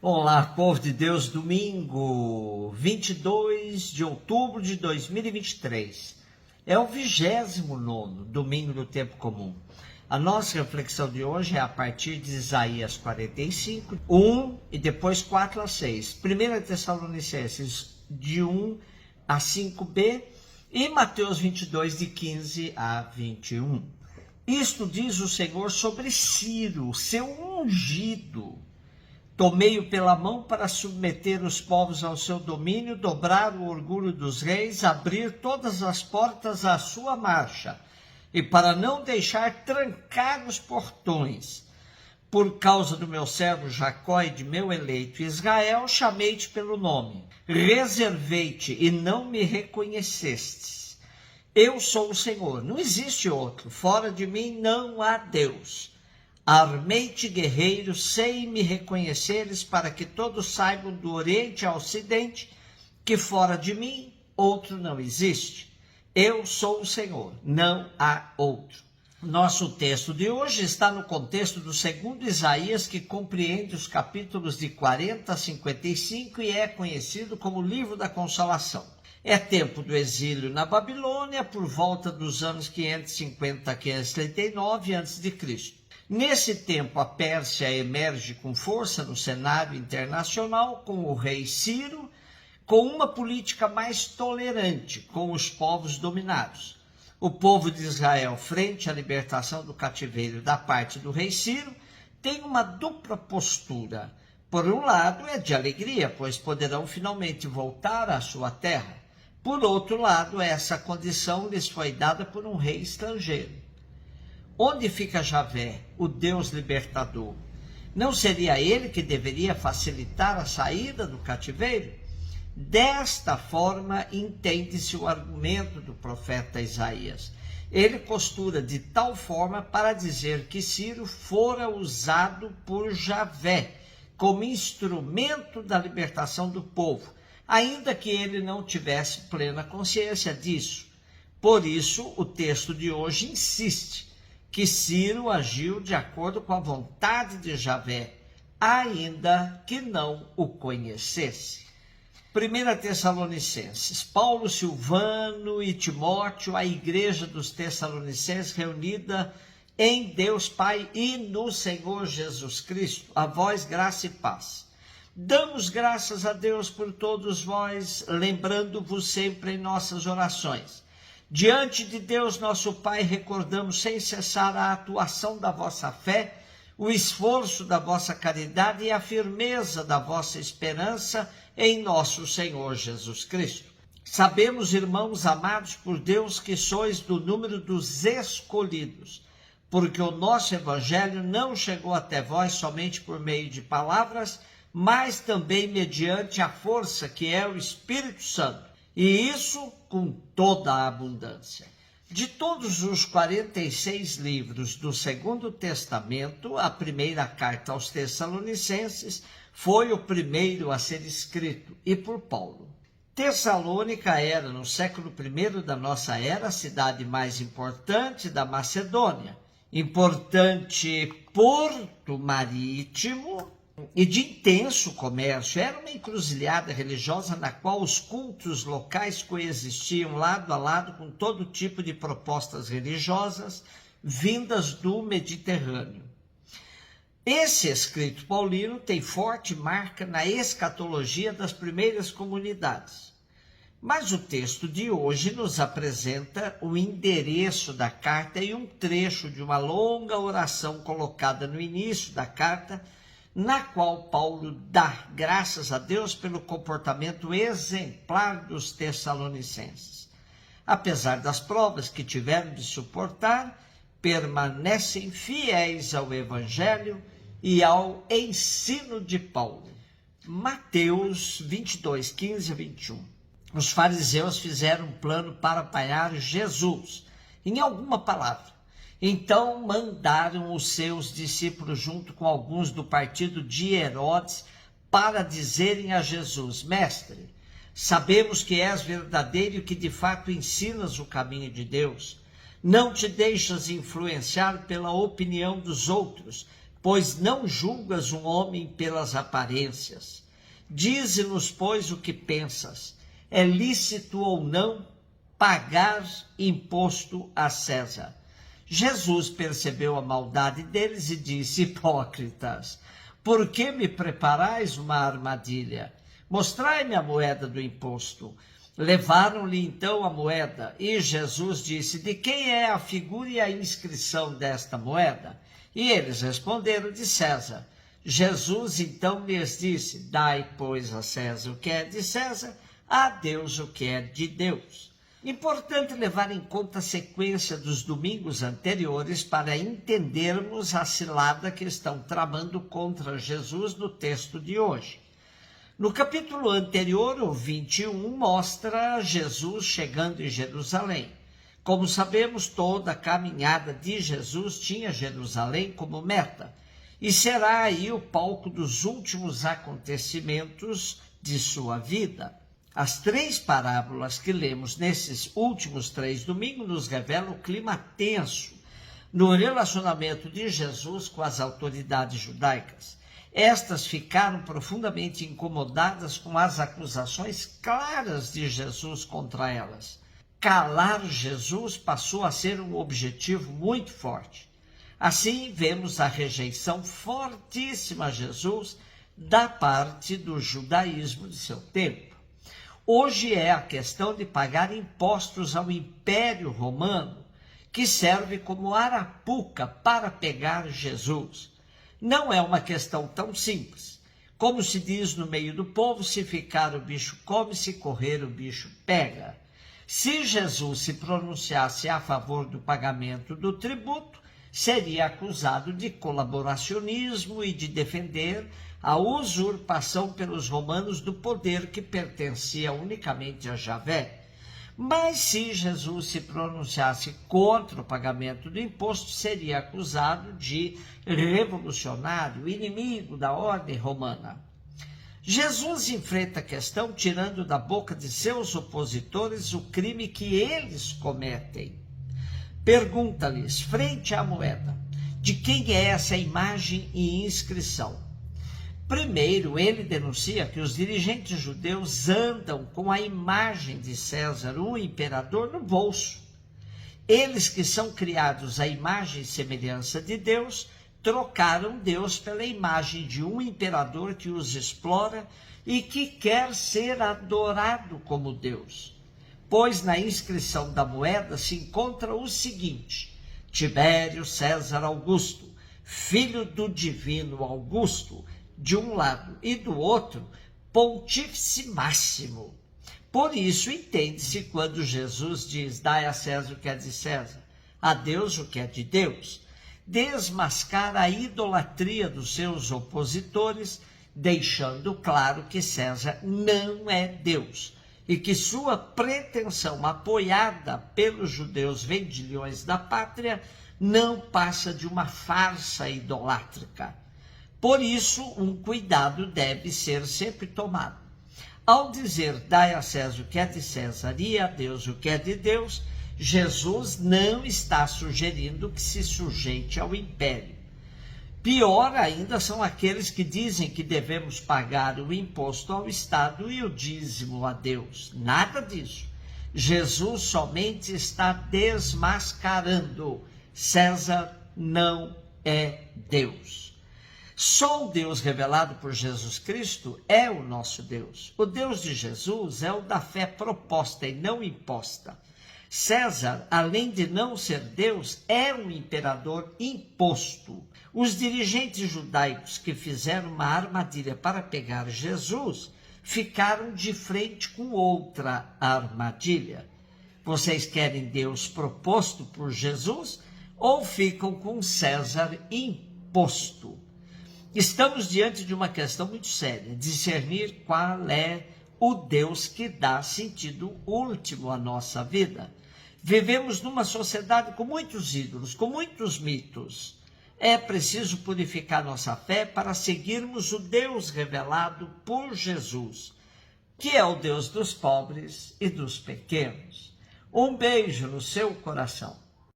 Olá, povo de Deus, domingo 22 de outubro de 2023. É o 29º domingo do tempo comum. A nossa reflexão de hoje é a partir de Isaías 45, 1 e depois 4 a 6. 1 Tessalonicenses de 1 a 5b e Mateus 22 de 15 a 21. Isto diz o Senhor sobre Ciro, seu ungido. Tomei-o pela mão para submeter os povos ao seu domínio, dobrar o orgulho dos reis, abrir todas as portas à sua marcha, e para não deixar trancar os portões. Por causa do meu servo Jacó e de meu eleito Israel, chamei-te pelo nome. Reservei-te e não me reconhecestes. Eu sou o Senhor, não existe outro. Fora de mim não há Deus. Armei-te guerreiro, sem me reconheceres, para que todos saibam do Oriente ao Ocidente, que fora de mim outro não existe. Eu sou o Senhor, não há outro. Nosso texto de hoje está no contexto do segundo Isaías, que compreende os capítulos de 40 a 55 e é conhecido como o Livro da Consolação. É tempo do exílio na Babilônia, por volta dos anos 550 a 539 a.C. Nesse tempo, a Pérsia emerge com força no cenário internacional com o rei Ciro, com uma política mais tolerante com os povos dominados. O povo de Israel, frente à libertação do cativeiro da parte do rei Ciro, tem uma dupla postura. Por um lado, é de alegria, pois poderão finalmente voltar à sua terra. Por outro lado, essa condição lhes foi dada por um rei estrangeiro. Onde fica Javé, o Deus libertador? Não seria ele que deveria facilitar a saída do cativeiro? Desta forma, entende-se o argumento do profeta Isaías. Ele costura de tal forma para dizer que Ciro fora usado por Javé como instrumento da libertação do povo, ainda que ele não tivesse plena consciência disso. Por isso, o texto de hoje insiste que Ciro agiu de acordo com a vontade de Javé, ainda que não o conhecesse. 1 Tessalonicenses, Paulo, Silvano e Timóteo, a igreja dos Tessalonicenses reunida em Deus Pai e no Senhor Jesus Cristo, a vós graça e paz. Damos graças a Deus por todos vós, lembrando-vos sempre em nossas orações. Diante de Deus, nosso Pai, recordamos sem cessar a atuação da vossa fé, o esforço da vossa caridade e a firmeza da vossa esperança em nosso Senhor Jesus Cristo. Sabemos, irmãos amados por Deus, que sois do número dos escolhidos, porque o nosso evangelho não chegou até vós somente por meio de palavras, mas também mediante a força que é o Espírito Santo. E isso com toda a abundância. De todos os 46 livros do Segundo Testamento, a primeira carta aos Tessalonicenses foi o primeiro a ser escrito, e por Paulo. Tessalônica era, no século I da nossa era, a cidade mais importante da Macedônia, importante porto marítimo, e de intenso comércio. Era uma encruzilhada religiosa na qual os cultos locais coexistiam lado a lado com todo tipo de propostas religiosas vindas do Mediterrâneo. Esse escrito paulino tem forte marca na escatologia das primeiras comunidades. Mas o texto de hoje nos apresenta o endereço da carta e um trecho de uma longa oração colocada no início da carta, na qual Paulo dá graças a Deus pelo comportamento exemplar dos tessalonicenses. Apesar das provas que tiveram de suportar, permanecem fiéis ao Evangelho e ao ensino de Paulo. Mateus 22, 15 a 21. Os fariseus fizeram um plano para apanhar Jesus, em alguma palavra. Então mandaram os seus discípulos junto com alguns do partido de Herodes para dizerem a Jesus: Mestre, sabemos que és verdadeiro e que de fato ensinas o caminho de Deus. Não te deixas influenciar pela opinião dos outros, pois não julgas um homem pelas aparências. Dize-nos, pois, o que pensas. É lícito ou não pagar imposto a César? Jesus percebeu a maldade deles e disse: hipócritas, por que me preparais uma armadilha? Mostrai-me a moeda do imposto. Levaram-lhe então a moeda, e Jesus disse: de quem é a figura e a inscrição desta moeda? E eles responderam: de César. Jesus então lhes disse: dai, pois, a César o que é de César, a Deus o que é de Deus. Importante levar em conta a sequência dos domingos anteriores para entendermos a cilada que estão tramando contra Jesus no texto de hoje. No capítulo anterior, o 21, mostra Jesus chegando em Jerusalém. Como sabemos, toda a caminhada de Jesus tinha Jerusalém como meta, e será aí o palco dos últimos acontecimentos de sua vida. As 3 parábolas que lemos nesses últimos 3 domingos nos revelam o clima tenso no relacionamento de Jesus com as autoridades judaicas. Estas ficaram profundamente incomodadas com as acusações claras de Jesus contra elas. Calar Jesus passou a ser um objetivo muito forte. Assim, vemos a rejeição fortíssima a Jesus da parte do judaísmo de seu tempo. Hoje é a questão de pagar impostos ao Império Romano, que serve como arapuca para pegar Jesus. Não é uma questão tão simples. Como se diz no meio do povo, se ficar o bicho come, se correr o bicho pega. Se Jesus se pronunciasse a favor do pagamento do tributo, seria acusado de colaboracionismo e de defender a usurpação pelos romanos do poder que pertencia unicamente a Javé. Mas se Jesus se pronunciasse contra o pagamento do imposto, seria acusado de revolucionário, inimigo da ordem romana. Jesus enfrenta a questão tirando da boca de seus opositores o crime que eles cometem. Pergunta-lhes, frente à moeda, de quem é essa imagem e inscrição? Primeiro, ele denuncia que os dirigentes judeus andam com a imagem de César, o imperador, no bolso. Eles que são criados à imagem e semelhança de Deus, trocaram Deus pela imagem de um imperador que os explora e que quer ser adorado como Deus. Pois na inscrição da moeda se encontra o seguinte: Tibério César Augusto, filho do divino Augusto, de um lado, e do outro, Pontífice Máximo. Por isso, entende-se quando Jesus diz: dai a César o que é de César, a Deus o que é de Deus. Desmascara a idolatria dos seus opositores, deixando claro que César não é Deus e que sua pretensão, apoiada pelos judeus vendilhões da pátria, não passa de uma farsa idolátrica. Por isso, um cuidado deve ser sempre tomado. Ao dizer, dai a César o que é de César e a Deus o que é de Deus, Jesus não está sugerindo que se sujeite ao império. Pior ainda são aqueles que dizem que devemos pagar o imposto ao Estado e o dízimo a Deus. Nada disso. Jesus somente está desmascarando. César não é Deus. Só o Deus revelado por Jesus Cristo é o nosso Deus. O Deus de Jesus é o da fé proposta e não imposta. César, além de não ser Deus, é um imperador imposto. Os dirigentes judaicos que fizeram uma armadilha para pegar Jesus ficaram de frente com outra armadilha. Vocês querem Deus proposto por Jesus ou ficam com César imposto? Estamos diante de uma questão muito séria, discernir qual é o Deus que dá sentido último à nossa vida. Vivemos numa sociedade com muitos ídolos, com muitos mitos. É preciso purificar nossa fé para seguirmos o Deus revelado por Jesus, que é o Deus dos pobres e dos pequenos. Um beijo no seu coração.